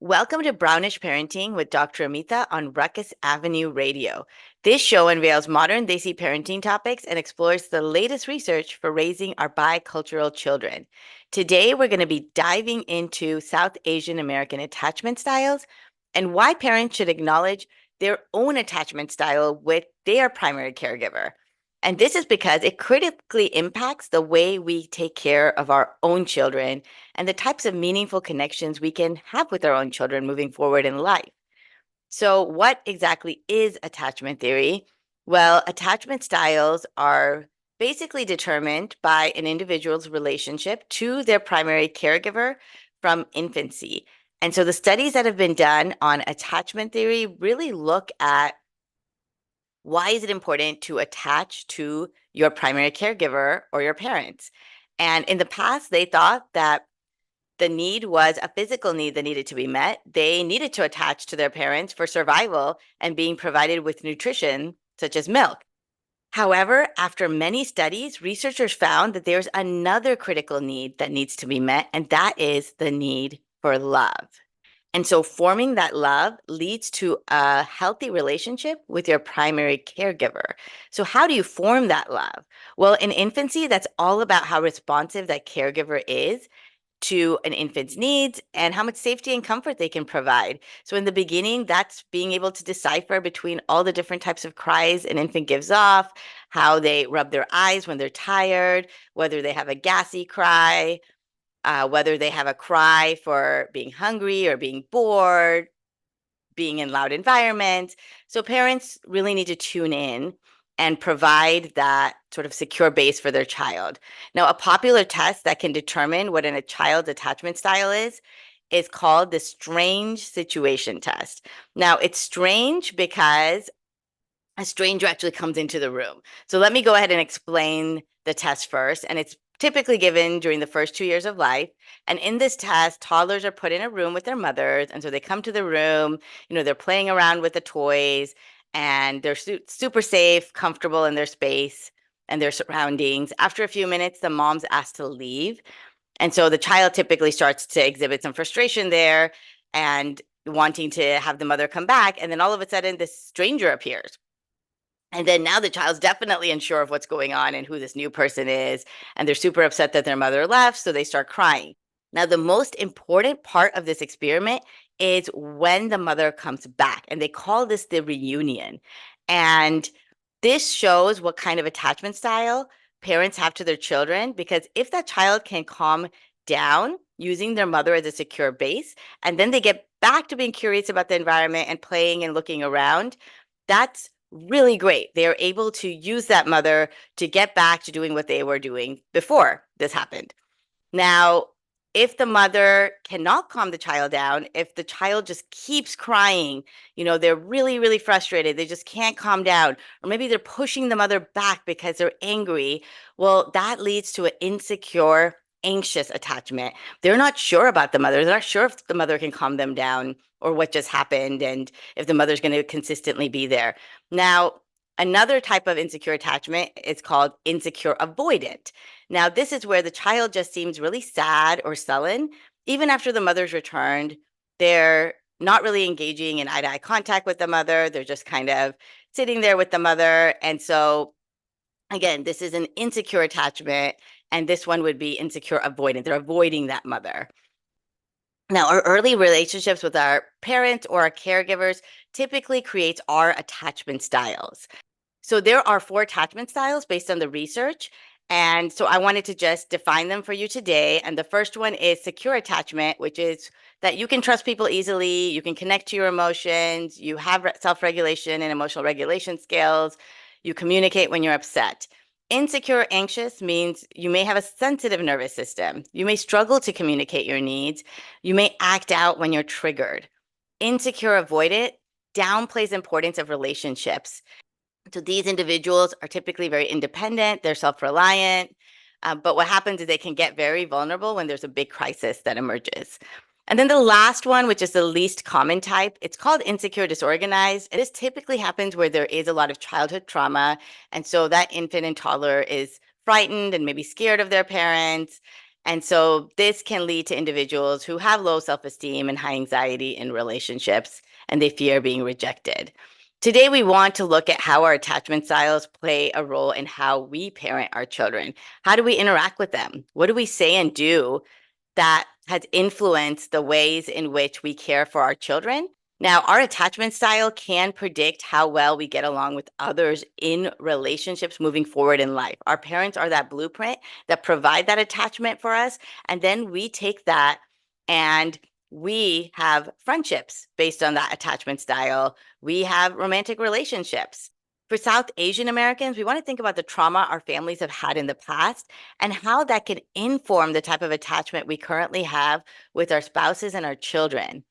Welcome to Brownish Parenting with Dr. Amita on Ruckus Avenue Radio. This show unveils modern Desi parenting topics and explores the latest research for raising our bicultural children. Today, we're going to be diving into South Asian American attachment styles and why parents should acknowledge their own attachment style with their primary caregiver. And this is because it critically impacts the way we take care of our own children and the types of meaningful connections we can have with our own children moving forward in life. So, what exactly is attachment theory? Well, attachment styles are basically determined by an individual's relationship to their primary caregiver from infancy. And so, the studies that have been done on attachment theory really look at why is it important to attach to your primary caregiver or your parents? And in the past, they thought that the need was a physical need that needed to be met. They needed to attach to their parents for survival and being provided with nutrition, such as milk. However, after many studies, researchers found that there's another critical need that needs to be met, and that is the need for love. And so forming that love leads to a healthy relationship with your primary caregiver. So, how do you form that love? Well, in infancy, that's all about how responsive that caregiver is to an infant's needs and how much safety and comfort they can provide. So, in the beginning, that's being able to decipher between all the different types of cries an infant gives off, how they rub their eyes when they're tired, whether they have a gassy cry, whether they have a cry for being hungry or being bored, being in loud environments. So parents really need to tune in and provide that sort of secure base for their child. Now, a popular test that can determine what a child's attachment style is called the strange situation test. Now, it's strange because a stranger actually comes into the room. So let me go ahead and explain the test first. And it's typically given during the first 2 years of life. And in this test, toddlers are put in a room with their mothers. And so they come to the room, they're playing around with the toys and they're super safe, comfortable in their space and their surroundings. After a few minutes, the mom's asked to leave. And so the child typically starts to exhibit some frustration there and wanting to have the mother come back. And then all of a sudden, this stranger appears. And then now the child's definitely unsure of what's going on and who this new person is. And they're super upset that their mother left. So they start crying. Now, the most important part of this experiment is when the mother comes back. And they call this the reunion. And this shows what kind of attachment style parents have to their children. Because if that child can calm down using their mother as a secure base, and then they get back to being curious about the environment and playing and looking around, that's really great. They are able to use that mother to get back to doing what they were doing before this happened. Now, if the mother cannot calm the child down, if the child just keeps crying, they're really, really frustrated, they just can't calm down, or maybe they're pushing the mother back because they're angry, well, that leads to an insecure, anxious attachment. They're not sure about the mother. They're not sure if the mother can calm them down or what just happened and if the mother's going to consistently be there. Now, another type of insecure attachment is called insecure avoidant. Now, this is where the child just seems really sad or sullen. Even after the mother's returned, they're not really engaging in eye-to-eye contact with the mother. They're just kind of sitting there with the mother. And so, again, this is an insecure attachment, and this one would be insecure avoidant. They're avoiding that mother. Now, our early relationships with our parents or our caregivers typically creates our attachment styles. So there are 4 attachment styles based on the research. And so I wanted to just define them for you today. And the first one is secure attachment, which is that you can trust people easily, you can connect to your emotions, you have self-regulation and emotional regulation skills, you communicate when you're upset. Insecure anxious means you may have a sensitive nervous system. You may struggle to communicate your needs. You may act out when you're triggered. Insecure avoidant downplays importance of relationships. So these individuals are typically very independent, they're self-reliant, but what happens is they can get very vulnerable when there's a big crisis that emerges. And then the last one, which is the least common type, it's called insecure disorganized. This typically happens where there is a lot of childhood trauma. And so that infant and toddler is frightened and maybe scared of their parents. And so this can lead to individuals who have low self-esteem and high anxiety in relationships, and they fear being rejected. Today, we want to look at how our attachment styles play a role in how we parent our children. How do we interact with them? What do we say and do that has influenced the ways in which we care for our children? Now, our attachment style can predict how well we get along with others in relationships moving forward in life. Our parents are that blueprint that provide that attachment for us. And then we take that and we have friendships based on that attachment style. We have romantic relationships. For South Asian Americans, we want to think about the trauma our families have had in the past and how that can inform the type of attachment we currently have with our spouses and our children.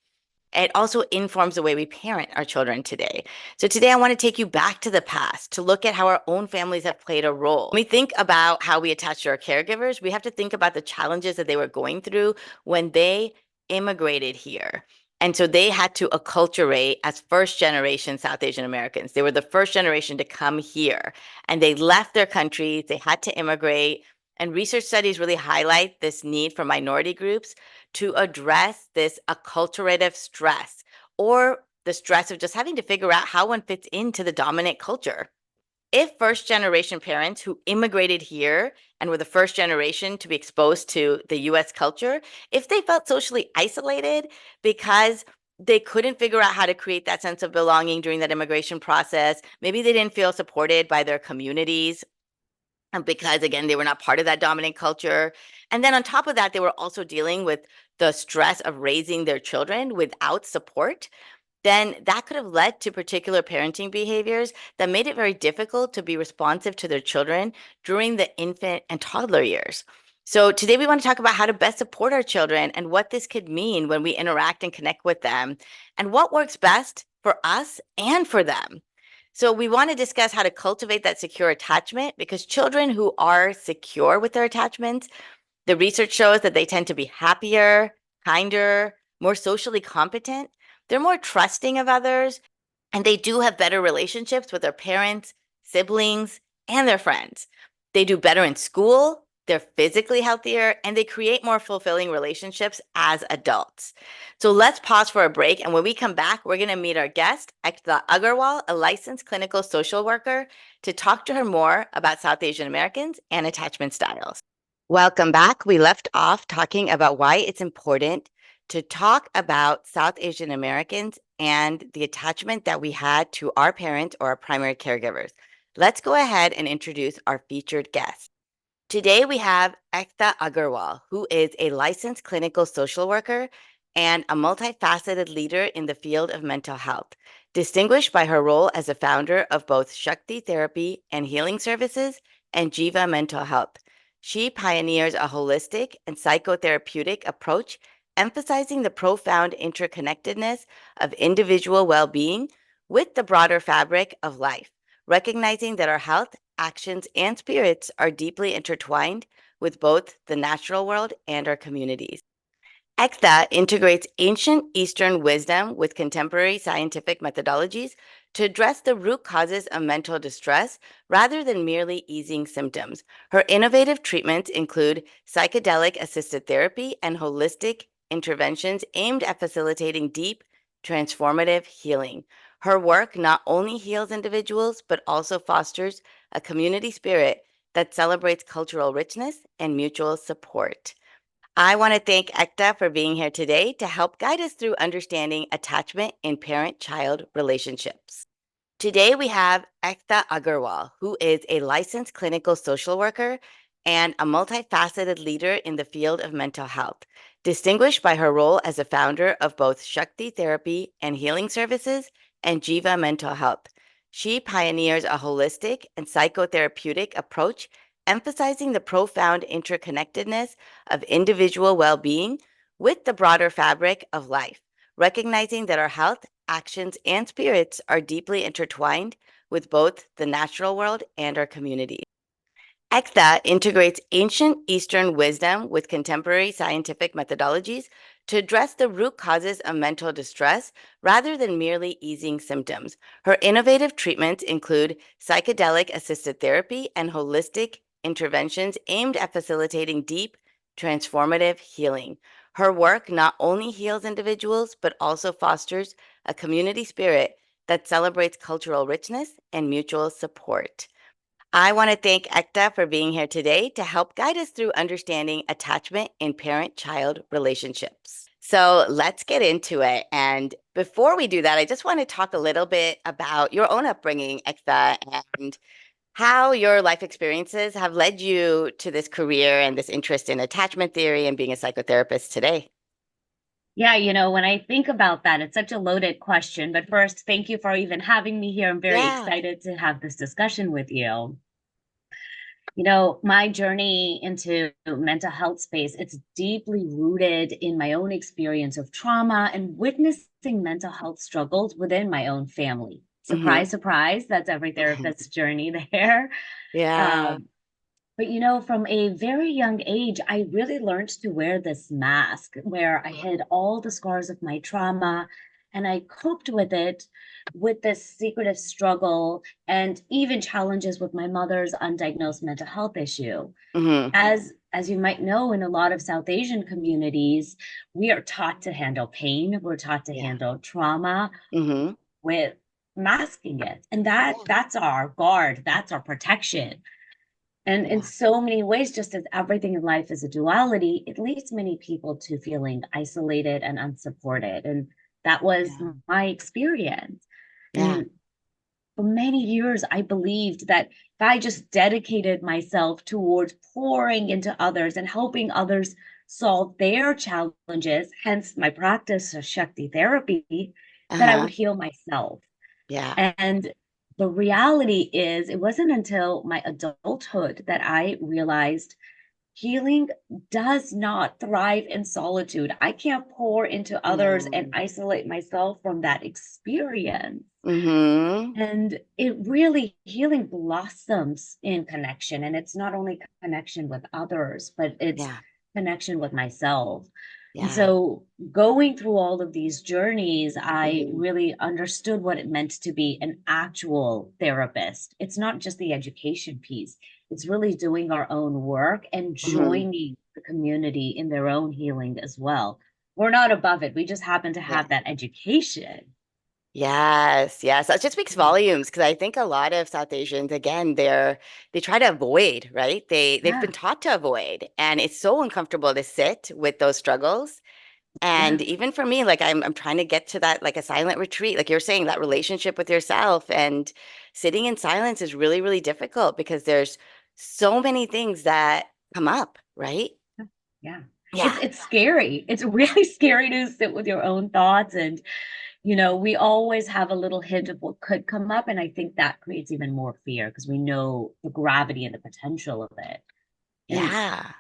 It also informs the way we parent our children today. So today I want to take you back to the past to look at how our own families have played a role. When we think about how we attach to our caregivers, we have to think about the challenges that they were going through when they immigrated here. And so they had to acculturate as first generation South Asian Americans. They were the first generation to come here and they left their countries. They had to immigrate. And research studies really highlight this need for minority groups to address this acculturative stress or the stress of just having to figure out how one fits into the dominant culture. If first generation parents who immigrated here and were the first generation to be exposed to the US culture, if they felt socially isolated because they couldn't figure out how to create that sense of belonging during that immigration process, maybe they didn't feel supported by their communities because again, they were not part of that dominant culture. And then on top of that, they were also dealing with the stress of raising their children without support. Then that could have led to particular parenting behaviors that made it very difficult to be responsive to their children during the infant and toddler years. So today we want to talk about how to best support our children and what this could mean when we interact and connect with them and what works best for us and for them. So we want to discuss how to cultivate that secure attachment because children who are secure with their attachments, the research shows that they tend to be happier, kinder, more socially competent. They're more trusting of others, and they do have better relationships with their parents, siblings, and their friends. They do better in school, they're physically healthier, and they create more fulfilling relationships as adults. So let's pause for a break. And when we come back, we're going to meet our guest, Ektha Aggarwal, a licensed clinical social worker, to talk to her more about South Asian Americans and attachment styles. Welcome back. We left off talking about why it's important to talk about South Asian Americans and the attachment that we had to our parents or our primary caregivers. Let's go ahead and introduce our featured guest. Today we have Ektha Aggarwal, who is a licensed clinical social worker and a multifaceted leader in the field of mental health, distinguished by her role as a founder of both Shakti Therapy and Healing Services and Jiva Mental Health. She pioneers a holistic and psychotherapeutic approach, emphasizing the profound interconnectedness of individual well-being with the broader fabric of life, recognizing that our health, actions, and spirits are deeply intertwined with both the natural world and our communities. Ektha integrates ancient Eastern wisdom with contemporary scientific methodologies to address the root causes of mental distress rather than merely easing symptoms. Her innovative treatments include psychedelic assisted therapy and holistic interventions aimed at facilitating deep, transformative healing. Her work not only heals individuals, but also fosters a community spirit that celebrates cultural richness and mutual support. I want to thank Ektha for being here today to help guide us through understanding attachment in parent-child relationships. Today we have Ektha Aggarwal, who is a licensed clinical social worker and a multifaceted leader in the field of mental health, distinguished by her role as a founder of both Shakti Therapy and Healing Services and Jiva Mental Health. She pioneers a holistic and psychotherapeutic approach, emphasizing the profound interconnectedness of individual well-being with the broader fabric of life, recognizing that our health, actions, and spirits are deeply intertwined with both the natural world and our communities. Ektha integrates ancient Eastern wisdom with contemporary scientific methodologies to address the root causes of mental distress rather than merely easing symptoms. Her innovative treatments include psychedelic assisted therapy and holistic interventions aimed at facilitating deep, transformative healing. Her work not only heals individuals, but also fosters a community spirit that celebrates cultural richness and mutual support. I want to thank Ekta for being here today to help guide us through understanding attachment in parent child relationships. So let's get into it. And before we do that, I just want to talk a little bit about your own upbringing, Ekta, and how your life experiences have led you to this career and this interest in attachment theory and being a psychotherapist today. Yeah, when I think about that, it's such a loaded question. But first, thank you for even having me here. I'm very Yeah. excited to have this discussion with you. My journey into mental health space, it's deeply rooted in my own experience of trauma and witnessing mental health struggles within my own family. Hmm. Surprise, surprise, that's every therapist's journey there. Yeah. Um, but from a very young age, I really learned to wear this mask where I hid all the scars of my trauma and I coped with it with this secretive struggle and even challenges with my mother's undiagnosed mental health issue. Hmm. As you might know, in a lot of South Asian communities, we are taught to handle pain, we're taught to Yeah. handle trauma Hmm. with masking it. And Yeah. that's our guard, that's our protection. And in Yeah. so many ways, just as everything in life is a duality, it leads many people to feeling isolated and unsupported. And that was Yeah. my experience. Yeah. And for many years, I believed that if I just dedicated myself towards pouring into others and helping others solve their challenges, hence my practice of Shakti therapy, that I Uh-huh. would heal myself. Yeah. And the reality is, it wasn't until my adulthood that I realized healing does not thrive in solitude. I can't pour into others and No. isolate myself from that experience. Hmm. And it really, healing blossoms in connection. And it's not only connection with others, but it's Yeah. connection with myself. And Yeah. so going through all of these journeys, I Hmm. really understood what it meant to be an actual therapist. It's not just the education piece, it's really doing our own work and Hmm. joining the community in their own healing as well. We're not above it. We just happen to Yeah. have that education. Yes, yes. That just speaks volumes because I think a lot of South Asians, again, they try to avoid, right? They've Yeah, been taught to avoid, and it's so uncomfortable to sit with those struggles. yeah. And even for me, like I'm trying to get to that like a silent retreat, like you're saying, that relationship with yourself and sitting in silence is really, really difficult because there's so many things that come up, right? Yeah. Yeah. It's scary. It's Yeah. really scary to sit with your own thoughts. And, we always have a little hint of what could come up. And I think that creates even more fear because we know the gravity and the potential of it. And Yeah.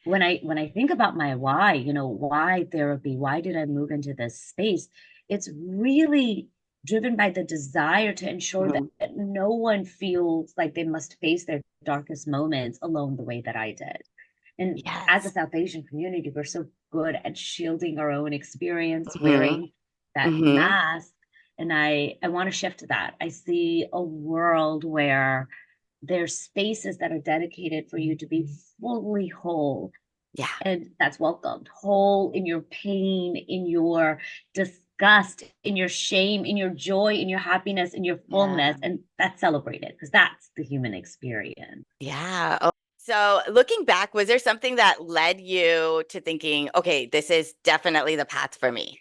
when I think about my why, why therapy, why did I move into this space? It's really driven by the desire to ensure that Hmm. no one feels like they must face their darkest moments alone the way that I did. And as a Yes. South Asian community, we're so good at shielding our own experience, Hmm. wearing that Hmm. mask. And I want to shift that. I see a world where there's spaces that are dedicated for you to be fully whole. Yeah. And that's welcomed. Whole in your pain, in your disgust, in your shame, in your joy, in your happiness, in your Yeah. fullness. And that's celebrated because that's the human experience. Yeah. Oh, so looking back, was there something that led you to thinking, okay, this is definitely the path for me?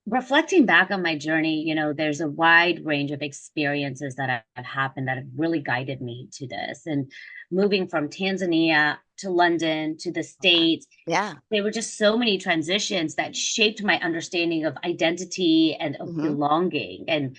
Reflecting back on my journey, there's a wide range of experiences that have happened that have really guided me to this. And moving from Tanzania to London to the Okay. States, Yeah. there were just so many transitions that shaped my understanding of identity and of Hmm. belonging. And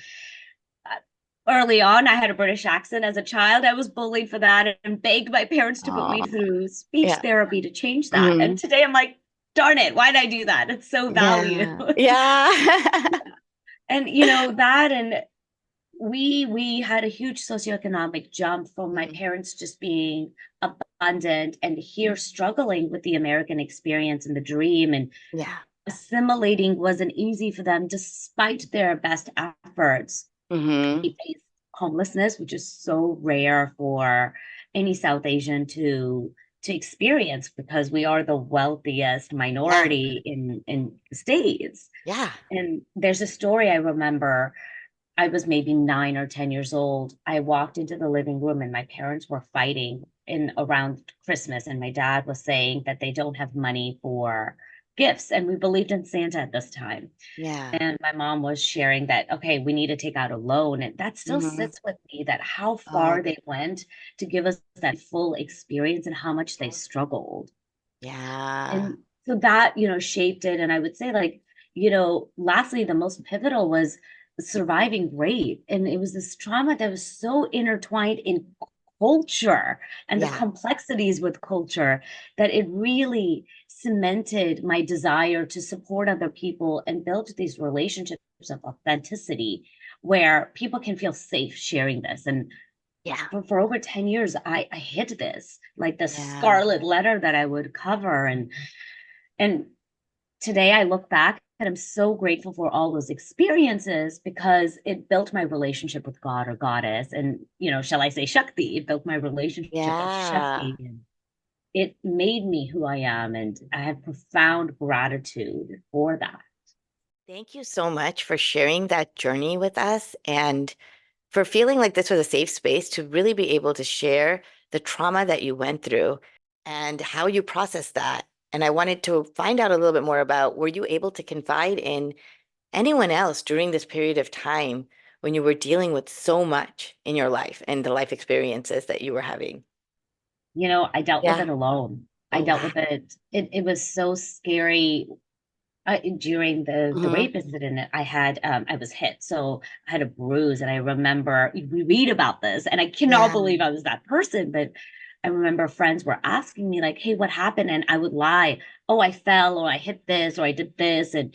early on, I had a British accent as a child. I was bullied for that and begged my parents to put me Oh, through speech yeah. therapy to change that. And Hmm. today I'm like, darn it, why did I do that? It's so valued. Yeah. Yeah. And that, and we had a huge socioeconomic jump from my Mhm. parents just being abundant and here struggling with the American experience and the dream, and Yeah. assimilating wasn't easy for them despite their best efforts. Hmm. They faced homelessness, which is so rare for any South Asian to to experience because we are the wealthiest Yeah. minority in states. Yeah. And there's a story I remember. I was maybe 9 or 10 years old. I walked into the living room and my parents were fighting in around Christmas, and my dad was saying that they don't have money for gifts. And we believed in Santa at this time. Yeah. And my mom was sharing that, okay, we need to take out a loan. And that still Hmm. sits with me, that how Oh, far they went to give us that full experience and how much they struggled. yeah. And so that, shaped it. And I would say, like, lastly, the most pivotal was surviving rape. And it was this trauma that was so intertwined in culture and the Yeah. complexities with culture that it really cemented my desire to support other people and build these relationships of authenticity where people can feel safe sharing this. And Yeah. for over 10 years, I hid this, like the Yeah. scarlet letter that I would cover. And today I look back and I'm so grateful for all those experiences because it built my relationship with God or goddess. And, shall I say Shakti? It built my relationship of Yeah. Shakti. And it made me who I am. And I have profound gratitude for that. Thank you so much for sharing that journey with us and for feeling like this was a safe space to really be able to share the trauma that you went through and how you processed that. And I wanted to find out a little bit more about, were you able to confide in anyone else during this period of time when you were dealing with so much in your life and the life experiences that you were having? I dealt with Yeah. it alone. I Oh, dealt wow. with it. It was so scary. During the Hmm. rape incident, I was hit, so I had a bruise, and I remember we read about this, and I cannot Yeah. believe I was that person. But I remember friends were asking me like, "Hey, what happened?" And I would lie, "Oh, I fell, or I hit this, or I did this," and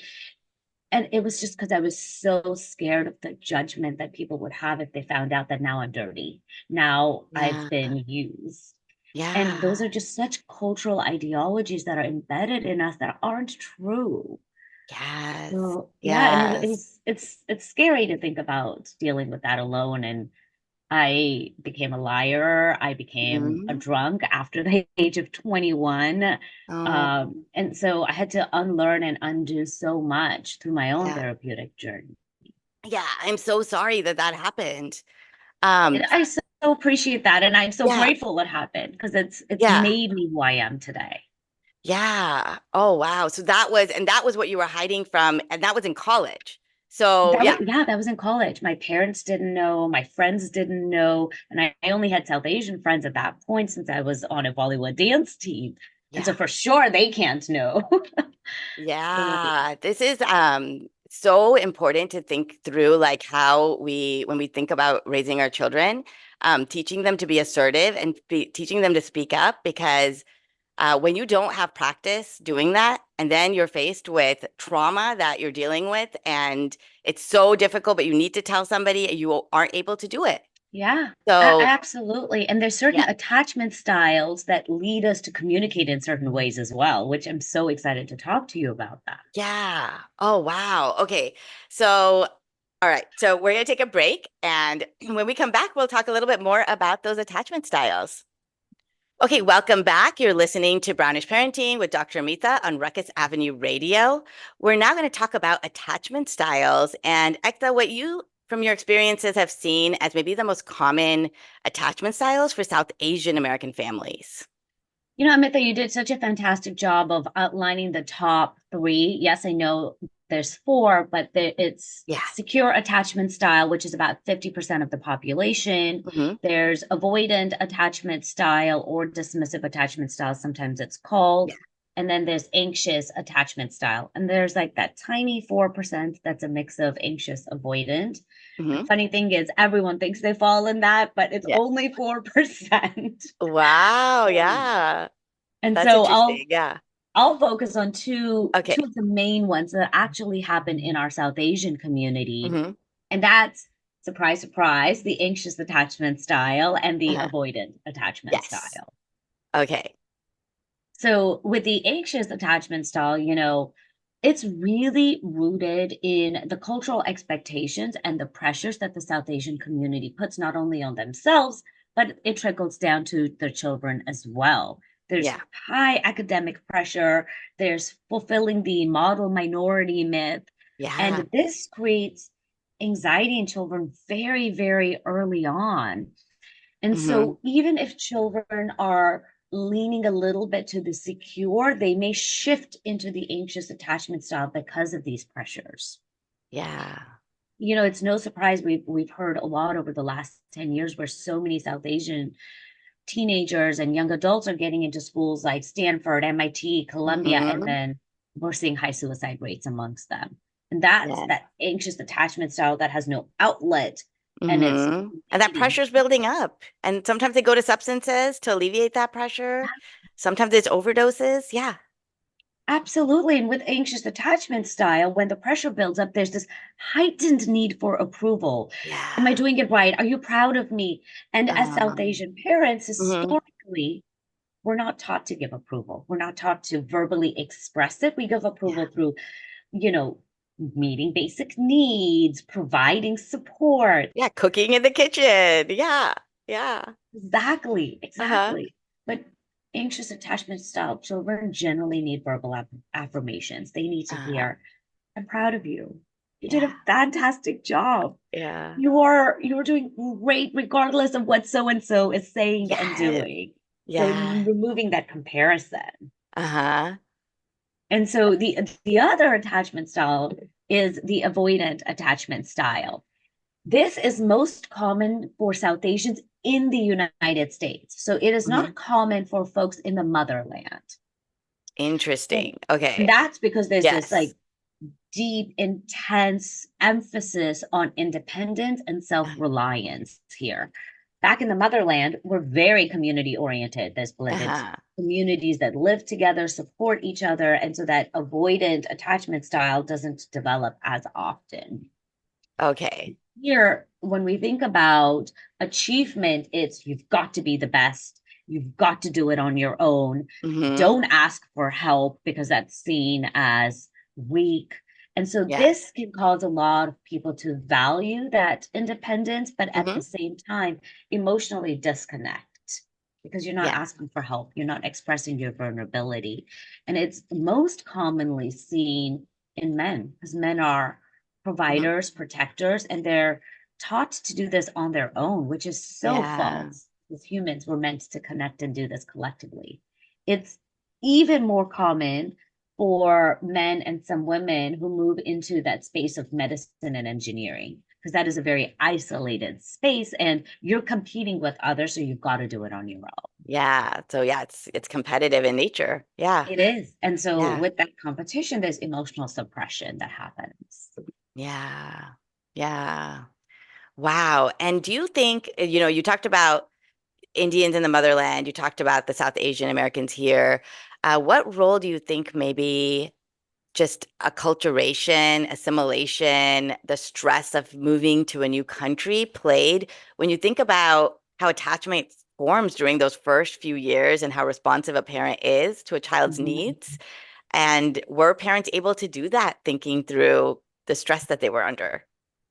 it was just because I was so scared of the judgment that people would have if they found out that now I'm dirty, now I've Yeah. been used. And Yeah. those are just such cultural ideologies that are embedded in us that aren't true. Yes. So yeah, and Yes. it's scary to think about dealing with that alone. And I became a liar. I became a Hmm. drunk after the age of 21. Oh, And so I had to unlearn and undo so much through my own yeah. therapeutic journey. Yeah. I'm so sorry that that happened. And Um, I so appreciate that. And I'm so yeah. grateful it happened because it's Yeah. made me who I am today. Yeah. Oh, wow. So that was what you were hiding from, and that was in college. So, yeah. That was in college. My parents didn't know, my friends didn't know, and I only had South Asian friends at that point since I was on a Bollywood dance team. And so Yeah. for sure they can't know. So Yeah. This is so important to think through, like how when we think about raising our children, teaching them to be assertive and teaching them to speak up, because when you don't have practice doing that, and then you're faced with trauma that you're dealing with, and it's so difficult, but you need to tell somebody, you aren't able to do it. yeah, So, absolutely. And there's certain yeah, attachment styles that lead us to communicate in certain ways as well, which I'm so excited to talk to you about that. yeah. Oh, wow. Okay. So, all right. So, we're going to take a break. And when we come back, we'll talk a little bit more about those attachment styles. Okay, welcome back. You're listening to Brownish Parenting with Dr. Amita on Ruckus Avenue Radio. We're now going to talk about attachment styles. And Ektha, what you, from your experiences, have seen as maybe the most common attachment styles for South Asian American families. Amita, you did such a fantastic job of outlining the top three. Yes, I know there's four, but it's Yeah. secure attachment style, which is about 50% of the population. Hmm. There's avoidant attachment style or dismissive attachment style, sometimes it's Yeah. called. And then there's anxious attachment style. And there's like that tiny 4% that's a mix of anxious avoidant. Hmm. And funny thing is, everyone thinks they fall in that, but it's Yeah. only 4%. Wow. Yeah. And That's so I'll interesting. Yeah. I'll focus on two Okay. of the main ones that actually happen in our South Asian community. Hmm. And that's, surprise, surprise, the anxious attachment style and the Uh-huh. avoidant attachment Yes. style. Okay. So with the anxious attachment style, it's really rooted in the cultural expectations and the pressures that the South Asian community puts not only on themselves, but it trickles down to their children as well. There's Yeah. high academic pressure. There's fulfilling the model minority myth. Yeah. And this creates anxiety in children very, very early on. And Hmm. so, even if children are leaning a little bit to the secure, they may shift into the anxious attachment style because of these pressures. Yeah. It's no surprise we've heard a lot over the last 10 years where so many South Asian teenagers and young adults are getting into schools like Stanford, MIT, Columbia, and Hmm. then we're seeing high suicide rates amongst them. And that's Yeah. that anxious attachment style that has no outlet and it's And that waiting. pressure's building up. And sometimes they go to substances to alleviate that pressure. Sometimes it's overdoses. Yeah. Absolutely. And with anxious attachment style, when the pressure builds up, there's this heightened need for approval. Am I Yeah. doing it right? Are you proud of me? And as South Um, Asian parents, mhm. historically, we're not taught to give approval. We're not taught to verbally express it. We give Yeah. approval through, you know, meeting basic needs, providing support. Yeah. Cooking in the kitchen. Yeah. Yeah. Exactly, Uh-huh. exactly. But anxious attachment style children generally need verbal affirmations. They need to Uh-huh. hear, I'm proud of you. You did Yeah. a fantastic job. Yeah. You're doing great regardless of what so and so is saying and Yes. doing. So Yeah. removing that comparison. Uh-huh. And so the other attachment style is the avoidant attachment style. This is most common for South Asians in the United States. So it is Hmm. not common for folks in the motherland. And, Interesting. and Okay. that's because there's this Yes. like deep, intense emphasis on independence and self-reliance here. Back in the motherland, we're very community oriented. There's blended Uh-huh. communities that live together, support each other, and so that avoidant attachment style doesn't develop as often. Okay. Here, when we think about achievement, it's you've got to be the best. You've got to do it on your own. Hmm. Don't ask for help because that's seen as weak. And so Yeah. this can cause a lot of people to value that independence, but at the Hmm. same time, emotionally disconnect because you're not Yeah. asking for help. You're not expressing your vulnerability. And it's most commonly seen in men because men are Hmm. providers, protectors, and they're taught to do this on their own, which is so Yeah. false. As humans, we're meant to connect and do this collectively. It's even more common for men and some women who move into that space of medicine and engineering, because that is a very isolated space and you're competing with others, so you've got to do it on your own. Yeah. So yeah, it's competitive in nature. Yeah. It is. And so Yeah. with that competition, there's emotional suppression that happens. Yeah. Yeah. Wow. And do you think, you talked about Indians in the motherland, you talked about the South Asian Americans here. What role do you think maybe just acculturation, assimilation, the stress of moving to a new country played when you think about how attachment forms during those first few years and how responsive a parent is to a child's Mhm. needs? And were parents able to do that thinking through the stress that they were under?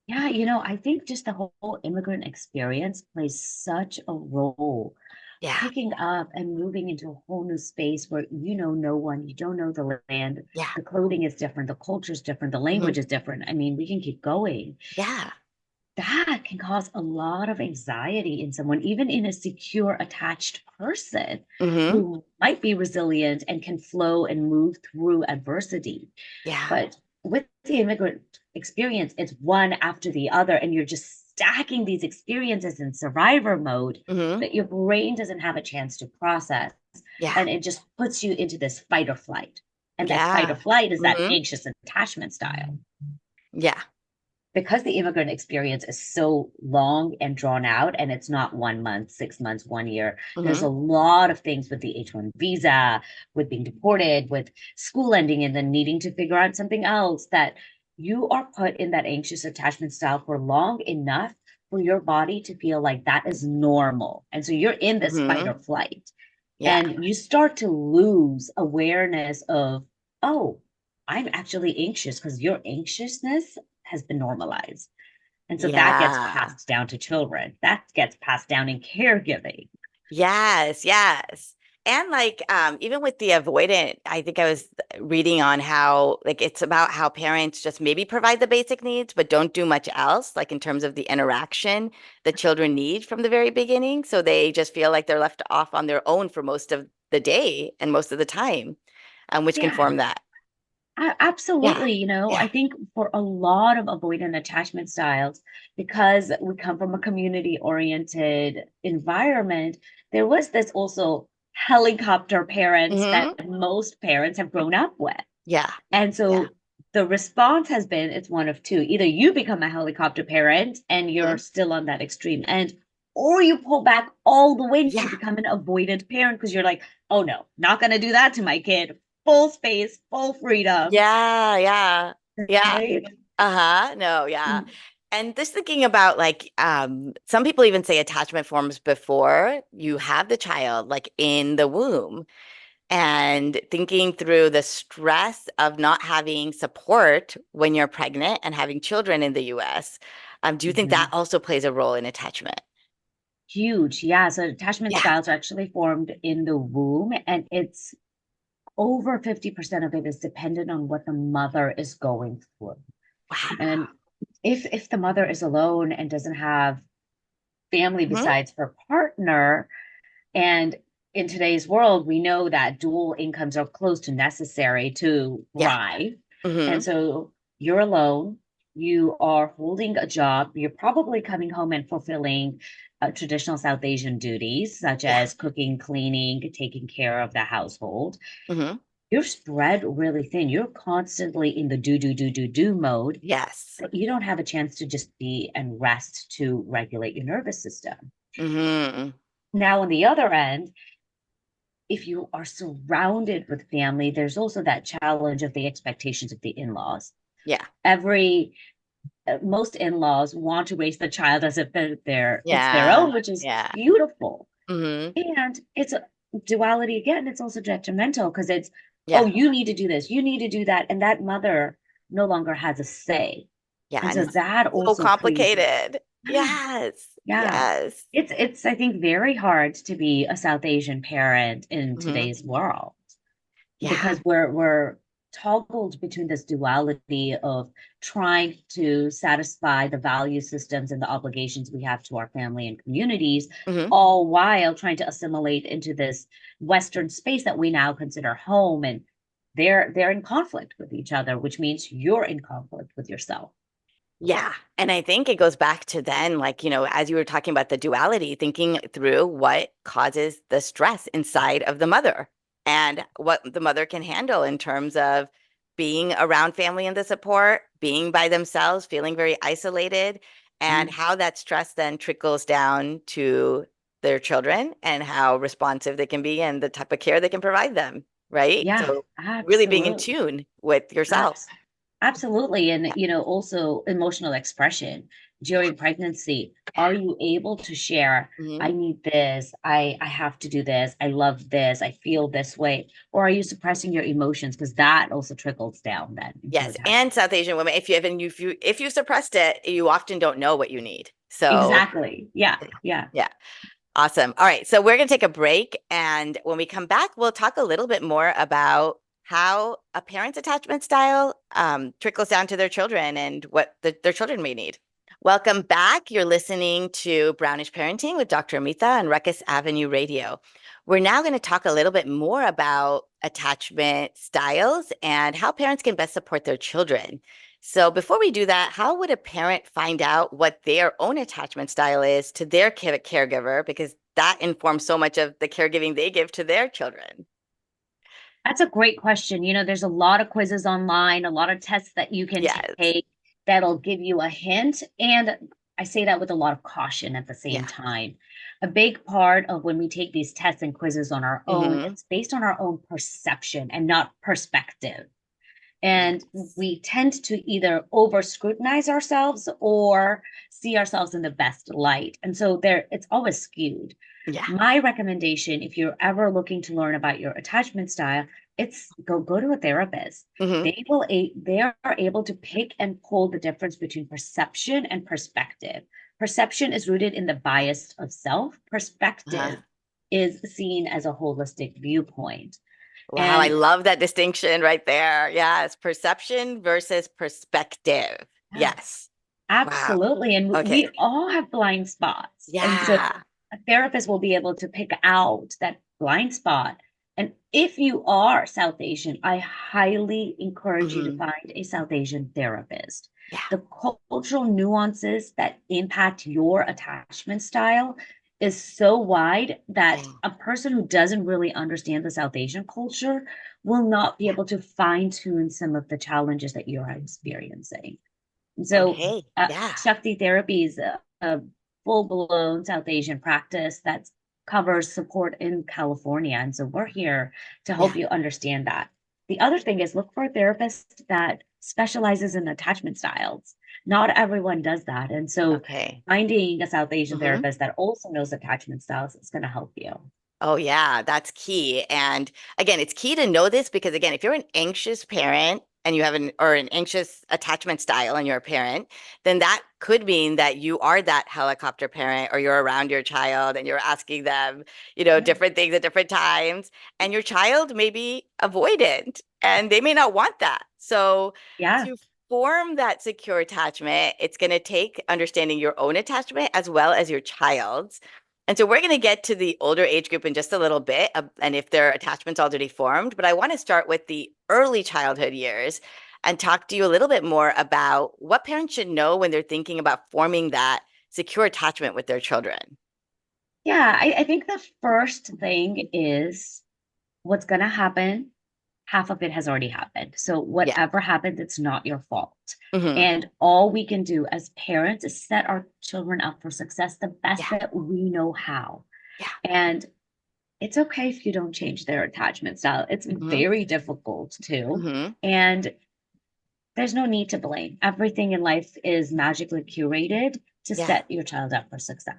Yeah, I think just the whole immigrant experience plays such a role. Yeah. Picking up and moving into a whole new space where you know no one, you don't know the land, Yeah. the clothing is different, the culture is different, the Hmm. language is different. I mean, we can keep going. Yeah. That can cause a lot of anxiety in someone, even in a secure, attached person Hmm. who might be resilient and can flow and move through adversity. Yeah. But with the immigrant experience, it's one after the other, and you're just stacking these experiences in survivor mode Hmm. that your brain doesn't have a chance to process. Yeah. And it just puts you into this fight or flight. And that fight or Yeah. flight is that Hmm. anxious attachment style Yeah. because the immigrant experience is so long and drawn out and it's not 1 month, 6 months, 1 year. There's Hmm. a lot of things with the H1 visa, with being deported, with school ending and then needing to figure out something else, that you are put in that anxious attachment style for long enough for your body to feel like that is normal. And so you're in this fight Hmm. or flight Yeah. and you start to lose awareness of, oh, I'm actually anxious because your anxiousness has been normalized. And so that gets Yeah. passed down to children. That gets passed down in caregiving. Yes. Yes. And like even with the avoidant, I think I was reading on how like it's about how parents just maybe provide the basic needs but don't do much else, like in terms of the interaction the children need from the very beginning. So they just feel like they're left off on their own for most of the day and most of the time, which can Yeah. form that. Yeah. Absolutely. Yeah. I think for a lot of avoidant attachment styles, because we come from a community-oriented environment, there was this also helicopter parents that Hmm. most parents have grown up with. Yeah. And Yeah. so the response has been it's one of two. Either you become a helicopter parent and you're Mhm. still on that extreme end, or you pull back all the way and you Yeah. become an avoidant parent because you're like, oh no, not going to do that to my kid. Full space, full freedom. Yeah. Yeah. Yeah. Right? Uh-huh. No, yeah. Mm. And just thinking about like some people even say attachment forms before you have the child, like in the womb, and thinking through the stress of not having support when you're pregnant and having children in the US. Do you think that Mhm. also plays a role in attachment? Huge. Yeah. So attachment Yeah. styles are actually formed in the womb, and it's over 50% of it is dependent on what the mother is going through. Wow. And if the mother is alone and doesn't have family Hmm. besides her partner, and in today's world, we know that dual incomes are close to necessary to Yeah. thrive. And Hmm. so you're alone, you are holding a job, you're probably coming home and fulfilling traditional South Asian duties, such Yeah. as cooking, cleaning, taking care of the household. Hmm. You're spread really thin. You're constantly in the do mode. Yes. You don't have a chance to just be and rest to regulate your nervous system. Hmm. Now, on the other end, if you are surrounded with family, there's also that challenge of the expectations of the in-laws. Yeah. Every Most in-laws want to raise the child as if it's their Yeah. own, which is Yeah. beautiful. Hmm. And it's a duality again. It's also detrimental because it's, oh, Yeah. you need to do this, you need to do that, and that mother no longer has a say. Yeah. And And so it's that so also creates, complicated. yeah, Yes. yeah. Yes. It's I think very hard to be a South Asian parent in Hmm. today's world Yeah. because we're toggled between this duality of trying to satisfy the value systems and the obligations we have to our family and communities, Hmm. all while trying to assimilate into this Western space that we now consider home. And they're in conflict with each other, which means you're in conflict with yourself. Yeah. And I think it goes back to then, like, as you were talking about the duality, thinking through what causes the stress inside of the mother and what the mother can handle in terms of being around family and the support, being by themselves, feeling very isolated, and Mm. how that stress then trickles down to their children and how responsive they can be and the type of care they can provide them. Right. Yeah, So, really being in absolutely. tune with yourself. Abs- Absolutely. And, Yeah. also emotional expression during pregnancy. Are you able to share, Hmm. I need this, I have to do this, I love this, I feel this way? Or are you suppressing your emotions? Because that also trickles down then into Yes, attachment. and South Asian women, if you suppressed it, you often don't know what you need. So, Exactly. Yeah. Yeah. yeah, awesome. All right, so we're going to take a break, and when we come back, we'll talk a little bit more about how a parent's attachment style trickles down to their children and what their children may need. Welcome back. You're listening to Brownish Parenting with Dr. Amita on Ruckus Avenue Radio. We're now going to talk a little bit more about attachment styles and how parents can best support their children. So, before we do that, how would a parent find out what their own attachment style is to their caregiver? Because that informs so much of the caregiving they give to their children. That's a great question. There's a lot of quizzes online, a lot of tests that you can Yes. take that'll give you a hint. And I say that with a lot of caution at the same Yeah. time. A big part of when we take these tests and quizzes on our own, Hmm. it's based on our own perception and not perspective. And Yes. we tend to either over scrutinize ourselves or see ourselves in the best light. And so it's always skewed. Yeah. My recommendation, if you're ever looking to learn about your attachment style, it's go to a therapist. Hmm. They are able to pick and pull the difference between perception and perspective. Perception is rooted in the bias of self. Uh-huh. Perspective is seen as a holistic viewpoint. Wow, I And love that distinction right there. Yes, perception versus perspective. yeah, Yes. Wow. absolutely. And Okay. we all have blind spots. And so Yeah. a therapist will be able to pick out that blind spot. And if you are South Asian, I highly encourage you to Hmm. find a South Asian therapist. Yeah. The cultural nuances that impact your attachment style is so wide that Yeah. a person who doesn't really understand the South Asian culture will not be Yeah. able to fine tune some of the challenges that you're experiencing. So, Okay. Yeah. Shakti therapy is a full-blown South Asian practice that covers support in California. And so we're here to Yeah. help you understand that. The other thing is look for a therapist that specializes in attachment styles. Not everyone does that. And so Okay. finding a South Asian Hmm. therapist that also knows attachment styles is going to help you. Oh, yeah, that's key. And again, it's key to know this because again, if you're an anxious parent and you have an anxious attachment style and you're a parent, then that could mean that you are that helicopter parent or you're around your child and you're asking them, Yeah. different things at different times, and your child may be avoidant and they may not want that. So Yeah. to form that secure attachment, it's going to take understanding your own attachment as well as your child's. And so we're going to get to the older age group in just a little bit, and if their attachment's already formed. But I want to start with the early childhood years and talk to you a little bit more about what parents should know when they're thinking about forming that secure attachment with their children. Yeah. I think the first thing is what's going to happen, half of it has already happened. So Yeah. whatever happened, it's not your fault. Hmm. And all we can do as parents is set our children up for success the best Yeah. that we know how. Yeah. And it's okay if you don't change their attachment style. It's Hmm. very difficult to. Hmm. And there's no need to blame. Everything in life is magically curated to Yeah. set your child up for success.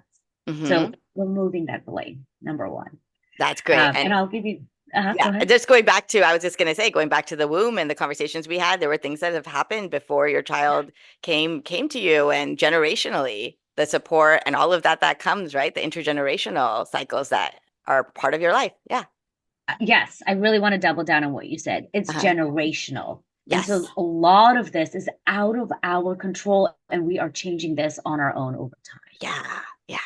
So Hmm. removing that blame, number one. That's great. And And I'll give you, yeah, go ahead. just going back to, I was just going to say, going back to the womb and the conversations we had, there were things that have happened before your child came to you and generationally, the support and all of that that comes, right? The intergenerational cycles that are part of your life. Yeah. Yes, I really want to double down on what you said. It's Uh-huh. generational. And Yes. so a lot of this is out of our control, and we are changing this on our own over time. Yeah. Yeah.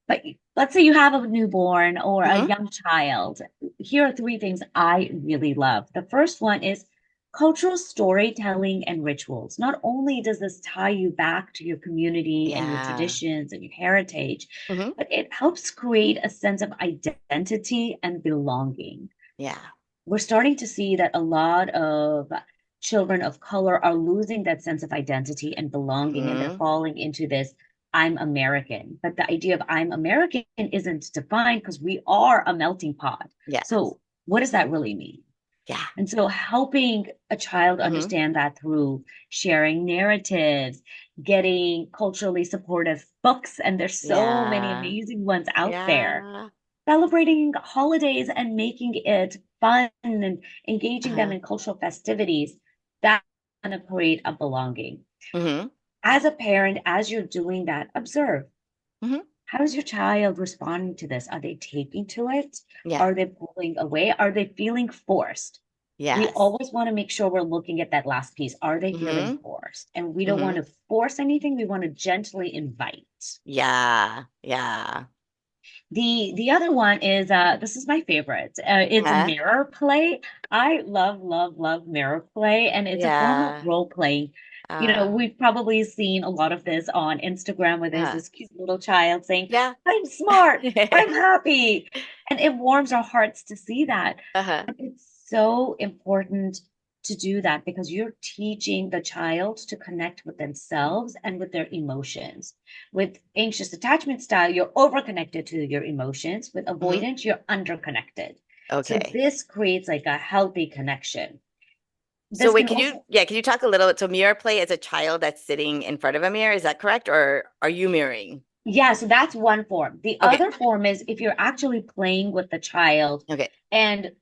But let's say you have a newborn or a Hmm. young child. Here are three things I really love. The first one is cultural storytelling and rituals. Not only does this tie you back to your community and your Yeah. traditions and your heritage, Hmm. but it helps create a sense of identity and belonging. Yeah. We're starting to see that a lot of children of color are losing that sense of identity and belonging, and they're Hmm. falling into this I'm American. But the idea of I'm American isn't defined because we are a melting pot. Yeah. So, what does that really mean? Yeah. And so, helping a child Hmm. understand that through sharing narratives, getting culturally supportive books, and there's so many Yeah. amazing ones out there, Yeah. celebrating holidays and making it fun and engaging them Uh-huh. in cultural festivities, that's going to create a belonging. Hmm. As a parent, as you're doing that, observe Hmm. how is your child responding to this? Are they taking to it? Yeah. Are they pulling away? Are they feeling forced? We Yes. always want to make sure we're looking at that last piece. Are they feeling Hmm. forced? And we don't want Hmm. to force anything. We want to gently invite. Yeah. Yeah. The other one is this is my favorite. It's Huh? mirror play. I love mirror play, and it's a form of Yeah. role playing. You know, Uh, we've probably seen a lot of this on Instagram where there's uh, this cute little child saying, yeah. "I'm smart, I'm happy," and it warms our hearts to see that. Uh-huh. But it's so important to do that because you're teaching the child to connect with themselves and with their emotions. With anxious attachment style, you're overconnected to your emotions. With Hmm. avoidance, you're underconnected. So Okay. this creates like a healthy connection. So This wait, can can you, also, yeah, can you talk a little bit? So mirror play is a child that's sitting in front of a mirror, is that correct? Or are you mirroring? yeah, so that's one form. The Okay. other form is if you're actually playing with the child Okay. and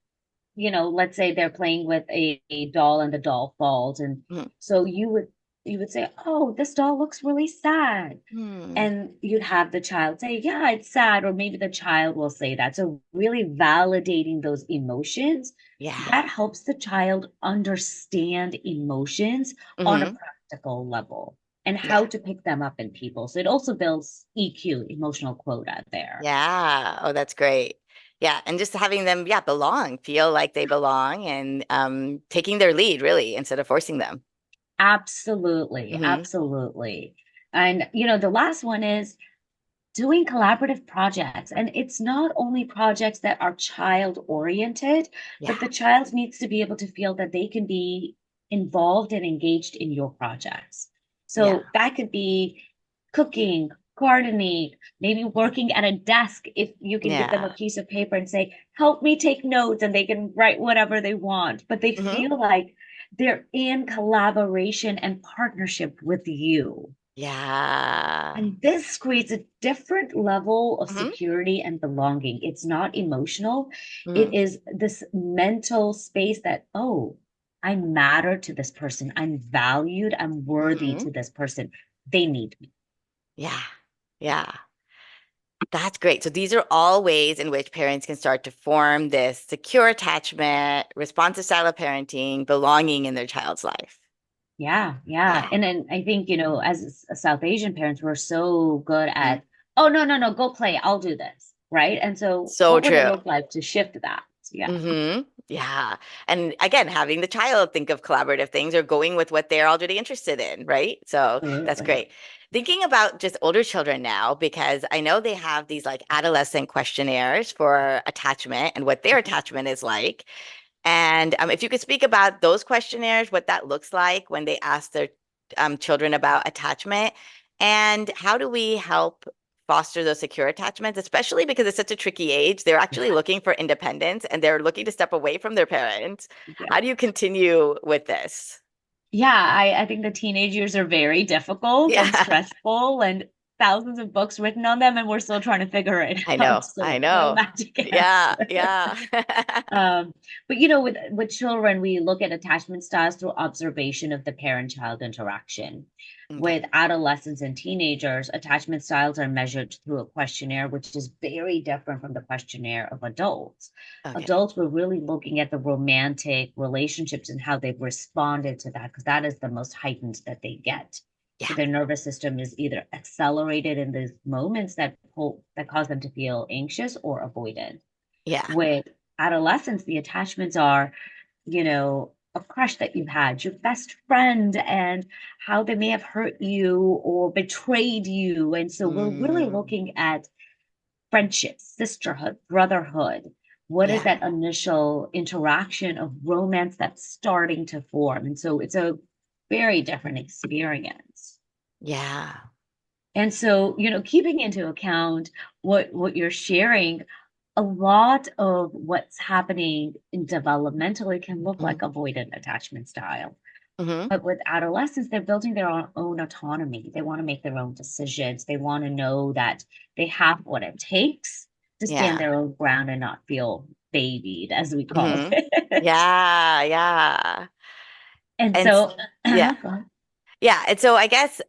let's say they're playing with a doll and the doll falls. And Hmm. so you would you would say, "Oh, this doll looks really sad." Hmm. And you'd have the child say, "Yeah, it's sad," or maybe the child will say that. So really validating those emotions, Yeah. that helps the child understand emotions on a Hmm. practical level and Yeah. how to pick them up in people. So it also builds EQ, emotional quota there. Yeah. Oh, that's great. Yeah. And just having them, yeah, belong, feel like they belong and taking their lead really instead of forcing them. Absolutely, Hmm. absolutely. And the last one is doing collaborative projects. And it's not only projects that are child oriented, Yeah. but the child needs to be able to feel that they can be involved and engaged in your projects. Yeah. So that could be cooking, gardening, maybe working at a desk. If you can give them a Yeah. piece of paper and say, "Help me take notes," and they can write whatever they want, but they Hmm. feel like they're in collaboration and partnership with you. Yeah. And this creates a different level of Hmm. security and belonging. It's not emotional. It Hmm. is this mental space that, oh, I matter to this person. I'm valued. I'm worthy Hmm. to this person. They need me. Yeah. Yeah. That's great. So these are all ways in which parents can start to form this secure attachment, responsive style of parenting, belonging in their child's life. Yeah, yeah. Yeah. And then I think, as South Asian parents, we're so good Mhm. at, "Oh, no, no, no, go play. I'll do this." Right. And so, So what would it true. look like to shift that? Yeah, Yeah. And again, having the child think of collaborative things or going with what they're already interested in, right? So that's absolutely. great. Thinking about just older children now, because I know they have these like adolescent questionnaires for attachment and what their attachment is like. And if you could speak about those questionnaires, what that looks like when they ask their children about attachment, and how do we help foster those secure attachments, especially because it's such a tricky age. They're actually looking for independence and they're looking to step away from their parents. Yeah. How do you continue with this? Yeah, I think the teenage years are very difficult and Yeah, stressful and thousands of books written on them, and we're still trying to figure it I out. know. I So no know. magic Yeah, answer. yeah. But with children, we look at attachment styles through observation of the parent-child interaction. Okay. With adolescents and teenagers, attachment styles are measured through a questionnaire, which is very different from the questionnaire of adults. Okay. Adults were really looking at the romantic relationships and how they've responded to that, because that is the most heightened that they get. Yeah. So their nervous system is either accelerated in these moments that cause them to feel anxious or avoidant. Yeah. With adolescents, the attachments are, a crush that you've had, your best friend, and how they may have hurt you or betrayed you. And so we're really Mm, looking at friendship, sisterhood, brotherhood. What is yeah. that initial interaction of romance that's starting to form? And so it's a very different experience. Yeah. And so, keeping into account what you're sharing, a lot of what's happening in developmentally can look like avoidant attachment style. Mm-hmm. But with adolescents, they're building their own autonomy. They want to make their own decisions. They want to know that they have what it takes to stand Yeah. their own ground and not feel babied, as we call Mm-hmm. it. Yeah, yeah. And And so, yeah. go ahead. Yeah. And so I guess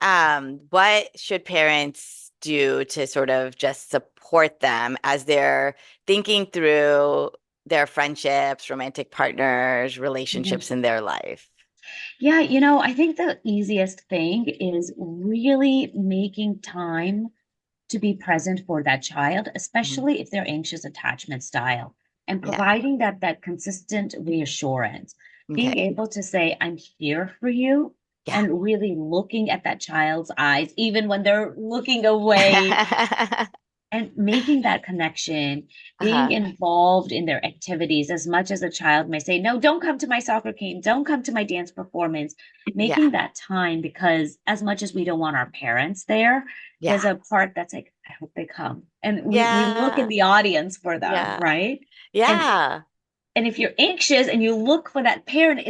what should parents do to sort of just support them as they're thinking through their friendships, romantic partners, Mhm. relationships in their life? Yeah, I think the easiest thing is really making time to be present for that child, Mhm. especially if they're anxious attachment style, and Yeah. providing that consistent reassurance, being Okay. able to say, "I'm here for you," Yeah. and really looking at that child's eyes, even when they're looking away, and making that connection, being Uh-huh. involved in their activities. As much as a child may say, "No, don't come to my soccer game, don't come to my dance performance," Yeah. making that time, because as much as we don't want our parents there, Yeah. there's a part that's like, "I hope they come." And we look in Yeah. the audience for them, Yeah. right? And Yeah. and if you're anxious and you look for that parent,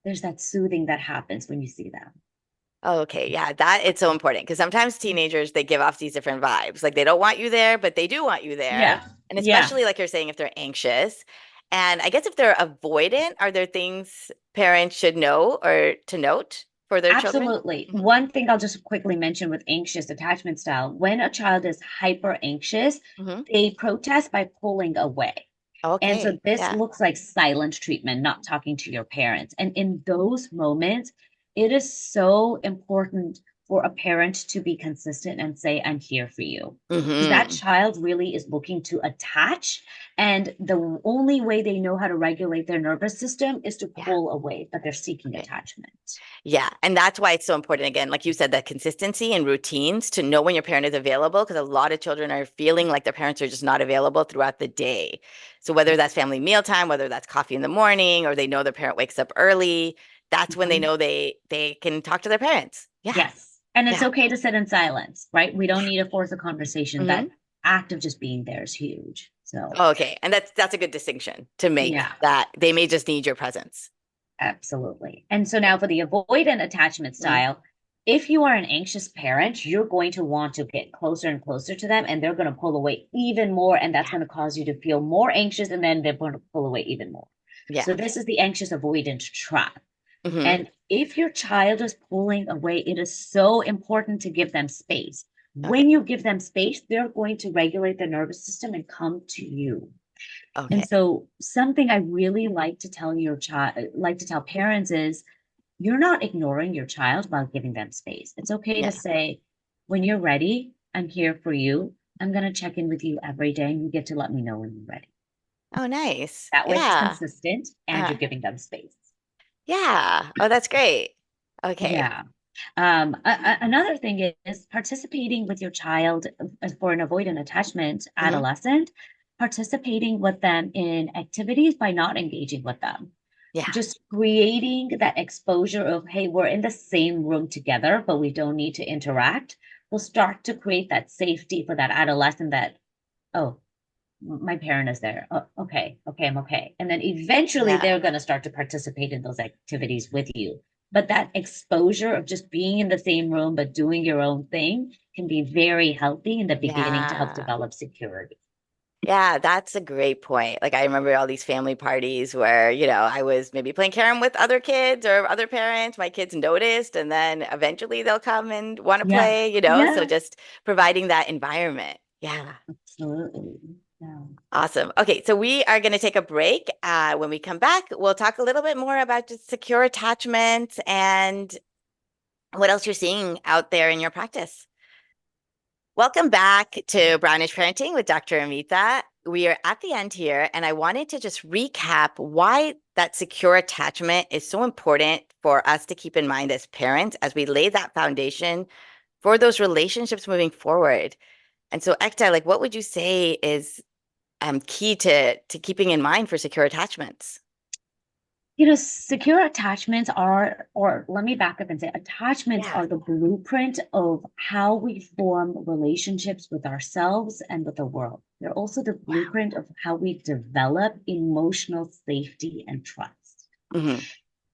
there's that soothing that happens when you see them. Oh, okay. Yeah, that it's so important because sometimes teenagers they give off these different vibes. Like they don't want you there, but they do want you there. Yeah. And Yeah. especially like you're saying if they're anxious. And I guess if they're avoidant, are there things parents should know or to note? for their children? Absolutely. Hmm. One thing I'll just quickly mention with anxious attachment style, when a child is hyper anxious, Hmm. they protest by pulling away. And so Okay. this Yeah. looks like silent treatment, not talking to your parents. And in those moments, it is so important for a parent to be consistent and say, I'm here for you. Because that Hmm. child really is looking to attach. And the only way they know how to regulate their nervous system is to Yeah. pull away, but they're seeking Okay. attachment. Yeah. And that's why it's so important, again, like you said, that consistency and routines to know when your parent is available, because a lot of children are feeling like their parents are just not available throughout the day. So whether that's family mealtime, whether that's coffee in the morning, or they know their parent wakes up early, that's when they Mhm. know they can talk to their parents. Yeah. Yes. And it's Yeah. okay to sit in silence, right? We don't need to force a conversation. Hmm. That act of just being there is huge. So, Okay. And that's a good distinction to make yeah. that they may just need your presence. Absolutely. And so now for the avoidant attachment Mm. style, if you are an anxious parent, you're going to want to get closer and closer to them, and they're going to pull away even more. And that's Yeah. going to cause you to feel more anxious, and then they're going to pull away even more. Yeah. So, this is the anxious avoidant trap. Hmm. And if your child is pulling away, it is so important to give them space. Okay. When you give them space, they're going to regulate their nervous system and come to you. And Okay. so something I really like to tell your child, like to tell parents is you're not ignoring your child while giving them space. It's okay to Yeah. say, when you're ready, I'm here for you. I'm going to check in with you every day and you get to let me know when you're ready. Oh, nice. That way it's Yeah. consistent and you're Uh, giving them space. yeah. Oh, that's great. Okay. Yeah. Another thing is participating with your child for an avoidant attachment Hmm. adolescent, participating with them in activities by not engaging with them. Yeah. Just creating that exposure of, hey, we're in the same room together, but we don't need to interact, will start to create that safety for that adolescent that, oh, my parent is there. Oh, okay, okay, I'm okay. And then eventually Yeah. they're going to start to participate in those activities with you. But that exposure of just being in the same room, but doing your own thing can be very healthy in the beginning to help Yeah. develop security. Yeah, that's a great point. Like I remember all these family parties where, I was maybe playing carom with other kids or other parents. My kids noticed, and then eventually they'll come and want to Yeah. play. So Yeah, just providing that environment. Yeah. absolutely. Yeah. Awesome. Okay, so we are going to take a break. When we come back, we'll talk a little bit more about just secure attachment and what else you're seeing out there in your practice. Welcome back to Brownish Parenting with Dr. Amita. We are at the end here, and I wanted to just recap why that secure attachment is so important for us to keep in mind as parents as we lay that foundation for those relationships moving forward. And so, Ekta, like, what would you say is key to keeping in mind for secure attachments? Secure attachments are, or let me back up and say, attachments Yeah. are the blueprint of how we form relationships with ourselves and with the world. They're also the Wow. blueprint of how we develop emotional safety and trust. Hmm.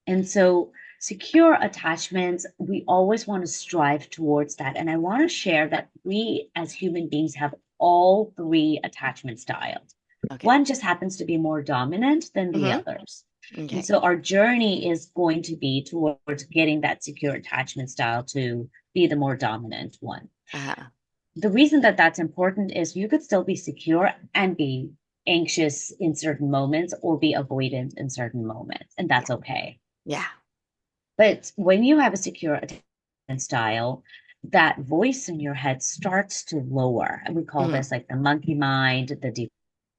And so, secure attachments, we always want to strive towards that. And I want to share that we as human beings have all three attachment styles. Okay. One just happens to be more dominant than the Hmm. others. And Okay. so, our journey is going to be towards getting that secure attachment style to be the more dominant one. Uh-huh. The reason that that's important is you could still be secure and be anxious in certain moments or be avoidant in certain moments, and Yeah. that's okay. Yeah. But when you have a secure attachment style, that voice in your head starts to lower. And we call Hmm. this like the monkey mind, the deep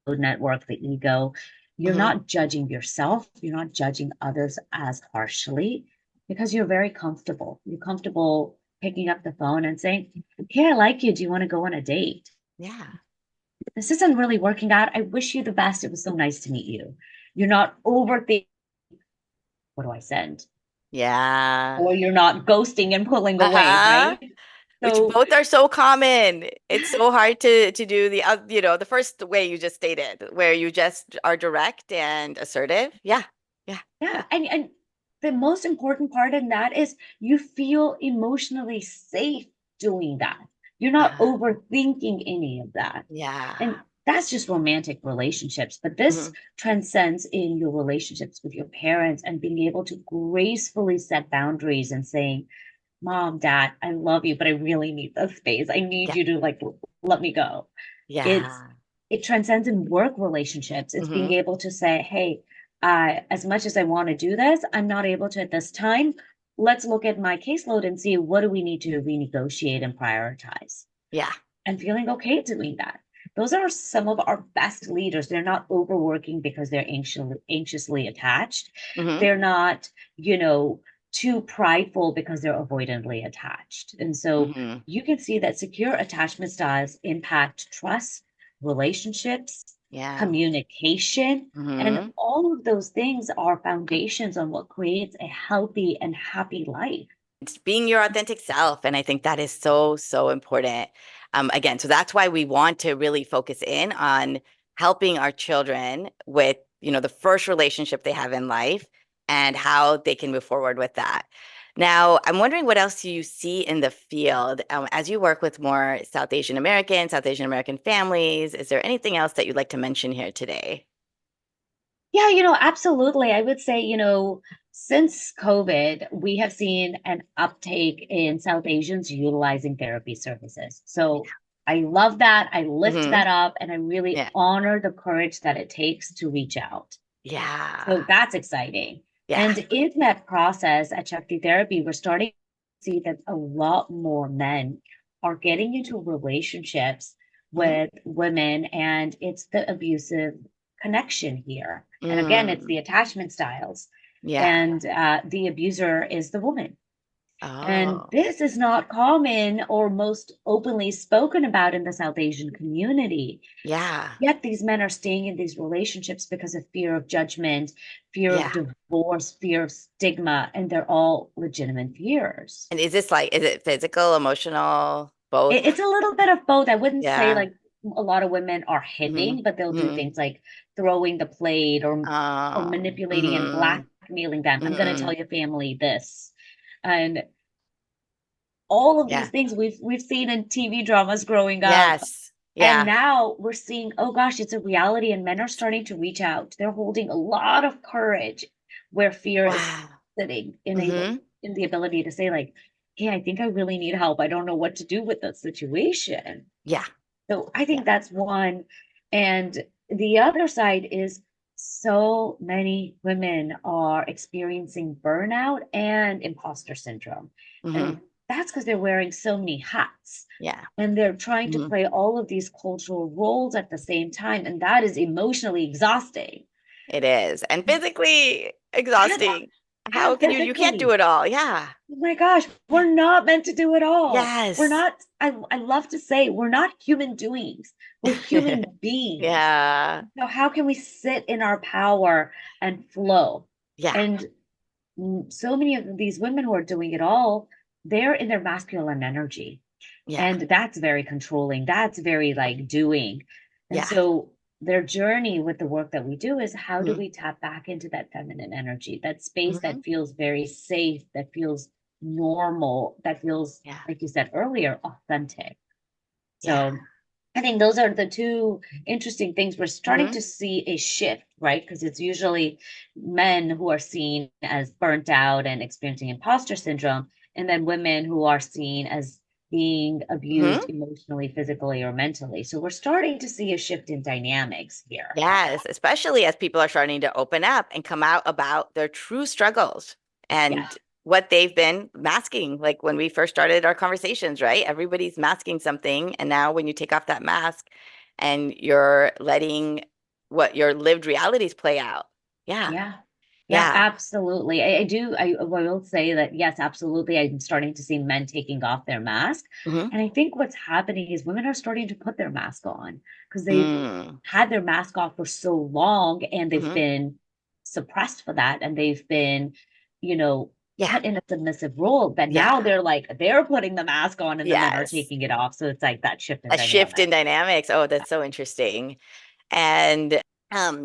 network, the ego. You're Hmm. not judging yourself, you're not judging others as harshly because you're very comfortable. You're comfortable picking up the phone and saying, hey, I like you. Do you want to go on a date? Yeah. This isn't really working out. I wish you the best. It was so nice to meet you. You're not overthinking, what do I send? Yeah. Or you're not ghosting and pulling away, Uh-huh. right? Which So, both are so common. It's so hard to do the first way you just stated, where you just are direct and assertive. Yeah. Yeah. yeah. And the most important part in that is you feel emotionally safe doing that. You're not Uh, overthinking any of that. And yeah. that's just romantic relationships. But this Hmm. transcends in your relationships with your parents and being able to gracefully set boundaries and saying, Mom, Dad, I love you, but I really need this space. I need Yeah. you to like let me go. It's Yeah. it transcends in work relationships. It's being Hmm. able to say, hey, as much as I want to do this, I'm not able to at this time. Let's look at my caseload and see what do we need to renegotiate and prioritize. Yeah. And feeling okay doing that. Those are some of our best leaders. They're not overworking because they're anxiously attached. Hmm. They're not, too prideful because they're avoidantly attached. And so Hmm. you can see that secure attachment styles impact trust, relationships, Yeah. communication, and Hmm. all of those things are foundations on what creates a healthy and happy life. It's being your authentic self. And I think that is so, so important. Again, so that's why we want to really focus in on helping our children with, the first relationship they have in life and how they can move forward with that. Now, I'm wondering what else you see in the field as you work with more South Asian American families. Is there anything else that you'd like to mention here today? Yeah, absolutely. I would say, since COVID, we have seen an uptake in South Asians utilizing therapy services. So I love that. I lift Hmm. that up and I really Yeah. honor the courage that it takes to reach out. Yeah. So that's exciting. Yeah. And in that process at Shakti Therapy, we're starting to see that a lot more men are getting into relationships Hmm. with women, and it's the abusive connection here. And again, it's Mm. the attachment styles, Yeah. and the abuser is the woman. And Oh, this is not common or most openly spoken about in the South Asian community. yeah. Yet these men are staying in these relationships because of fear of judgment, fear of Yeah. divorce, fear of stigma, and they're all legitimate fears. And is it physical, emotional, It's both? a little bit of both. I wouldn't say Yeah. like a lot of women are Hmm. hitting, but they'll do Hmm. things like throwing the plate or manipulating and Hmm. blackmailing them. I'm going to tell Hmm. your family this. And all of these Yeah. things we've seen in TV dramas growing up. Yes. And Yeah. now we're seeing, oh gosh, it's a reality, and men are starting to reach out. They're holding a lot of courage where fear is Wow. sitting Hmm. in the ability to say, like, hey, I think I really need help. I don't know what to do with the situation. Yeah. So I Yeah. think that's one. And the other side is so many women are experiencing burnout and imposter syndrome. Hmm. And that's because they're wearing so many hats Yeah. and they're trying to Hmm. play all of these cultural roles at the same time. And that is emotionally exhausting It is. And physically and, exhausting. How and can you can't do physically. it all. Yeah. Oh my gosh, Yeah. we're not meant to do it all. We're Yes. not, I love to say, we're not human doings, we're human beings. Yeah. So, how can we sit in our power and flow? Yeah. And so many of these women who are doing it all, they're in their masculine energy. Yeah. And that's very controlling. That's very like doing. And Yeah. so their journey with the work that we do is how do Hmm. we tap back into that feminine energy, that space Hmm. that feels very safe, that feels normal, that feels, Yeah. like you said earlier, authentic. Yeah. So I think those are the two interesting things. We're starting Hmm. to see a shift, right? Because it's usually men who are seen as burnt out and experiencing imposter syndrome, and then women who are seen as being abused Hmm. emotionally, physically, or mentally. So we're starting to see a shift in dynamics here. Yes, especially as people are starting to open up and come out about their true struggles Yeah. and what they've been masking. Like when we first started our conversations, right? Everybody's masking something. And now when you take off that mask and you're letting what your lived realities play out. Yeah. Yeah. Yeah, Yeah. absolutely. I will say that, yes, absolutely. I'm starting to see men taking off their mask. Hmm. And I think what's happening is women are starting to put their mask on because they've Mm. had their mask off for so long and they've Hmm. been suppressed for that. And they've been, you know, Yeah. put in a submissive role that now Yeah. they're putting the mask on and the men are Yes. taking it off. So it's like that shift in A shift dynamic. in dynamics. Oh, that's so interesting. And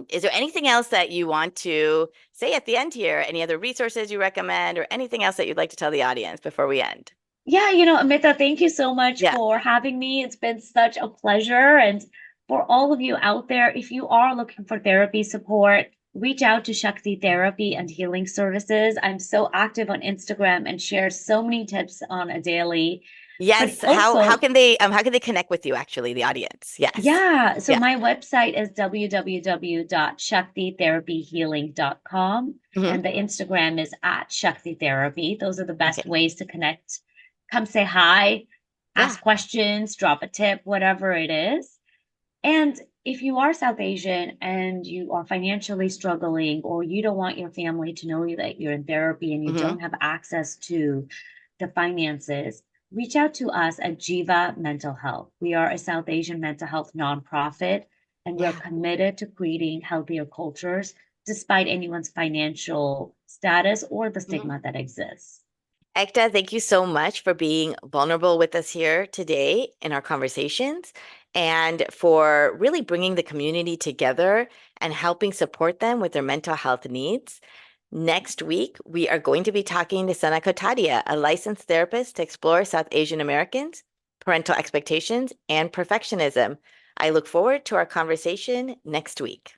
is there anything else that you want to say at the end here? Any other resources you recommend or anything else that you'd like to tell the audience before we end? Yeah, Amita, thank you so much Yeah. for having me. It's been such a pleasure and for all of you out there, if you are looking for therapy support, reach out to Shakti Therapy and Healing Services. I'm so active on Instagram and share so many tips on a daily. But Yes. How also, can they connect with you actually, the audience? Yes. yeah, so Yeah. my website is www.shaktitherapyhealing.com Hmm. and the Instagram is at Shakti Therapy. Those are the best Okay. ways to connect. Come say hi, Yeah. ask questions, drop a tip, whatever it is. And if you are South Asian and you are financially struggling, or you don't want your family to know that you're in therapy and you Hmm. don't have access to the finances, reach out to us at Jiva Mental Health. We are a South Asian mental health nonprofit, and we're Yeah. committed to creating healthier cultures despite anyone's financial status or the Mhm. stigma that exists. Ekta, thank you so much for being vulnerable with us here today in our conversations and for really bringing the community together and helping support them with their mental health needs. Next week, we are going to be talking to Sana Kotadia, a licensed therapist to explore South Asian Americans, parental expectations, and perfectionism. I look forward to our conversation next week.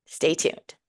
Stay tuned.